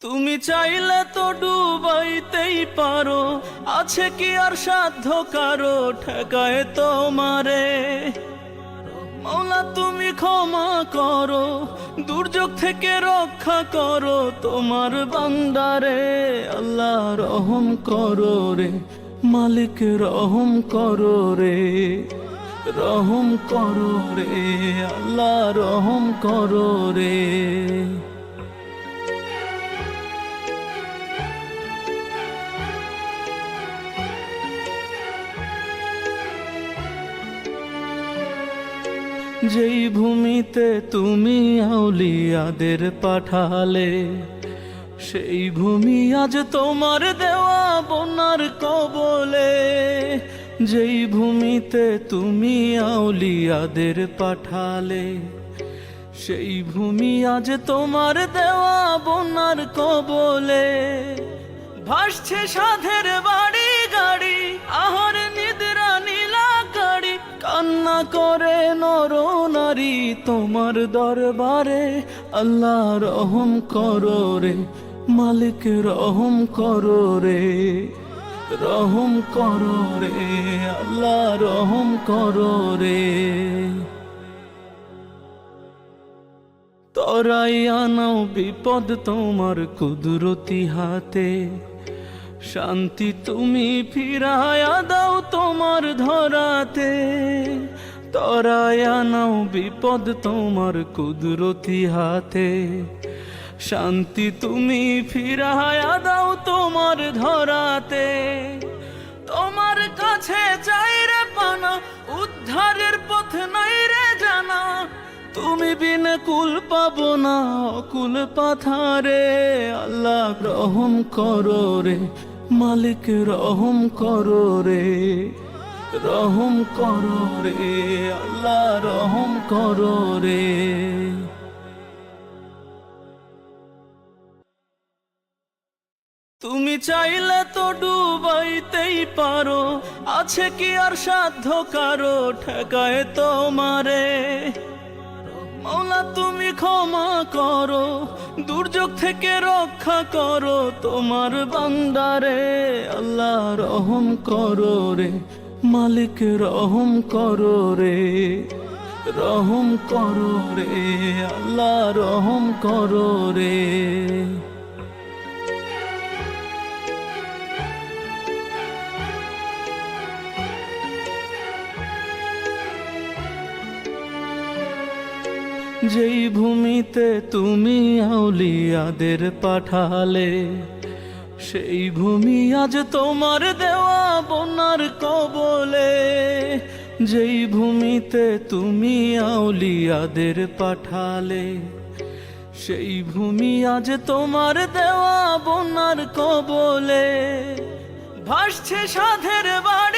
তুমি চাইলে তো ডুবাইতেই পারো, আছে কি আর সাধ্য কারো ঠেকায় তোমারে। মওলা তুমি ক্ষমা করো, দুর্যোগ থেকে রক্ষা করো তোমার বান্দারে। আল্লাহ রহম করো রে, মালিক রহম করো রে, রহম করো রে, আল্লাহ রহম করো রে। যেই ভূমিতে তুমি আউলিয়াদের পাঠালে, সেই ভূমি আজ তোমার দেওয়া বন্যার কবলে। যেই ভূমিতে তুমি আউলিয়াদের পাঠালে, সেই ভূমি আজ তোমার দেওয়া বন্যার কবলে। ভাসছে সাধের বাড়ি গাড়ি, আহার নিদ্রা নীলা কাড়ি, কান্না করে নর নারী তোমার দরবারে। আল্লাহ রহম করো রে, মালিক রহম করো রে, রহম করো রে, আল্লাহ রহম করো রে। তরাই আনাও বিপদ তোমার কুদরতি হাতে, শান্তি তুমি ফিরায়া দাও তোমার ধরাতে। তরাই আনাও বিপদ তোমার কুদরতি হাতে, শান্তি তুমি ফিরায়া দাও তোমার ধরাতে। তোমার কাছে চাই রে পানা, উদ্ধারের পথ নাই রে জানা। তুমি বিনে কুল পাবো না অকুল পাথারে। আল্লাহ রহম করো রে, মালিক রহম করো রে, রহম করো রে, আল্লাহ রহম করো রে। তুমি চাইলে তো ডুবাইতেই পারো, আছে কি আর সাধ্য কারো ঠেকায় তোমারে। মওলা তুমি ক্ষমা করো, দুর্যোগ থেকে রক্ষা করো তোমার বান্দারে। আল্লাহ রহম করো রে, মালিক রহম করো রে, রহম করো রে, আল্লাহ রহম করো রে। যেই ভূমিতে তুমি আউলিয়াদের পাঠালে, সেই ভূমি আজ তোমার দেওয়া বন্যার কবলে। যেই ভূমিতে তুমি আউলিয়াদের পাঠালে, সেই ভূমি আজ তোমার দেওয়া বন্যার কবলে। ভাসছে সাধের বাড়ি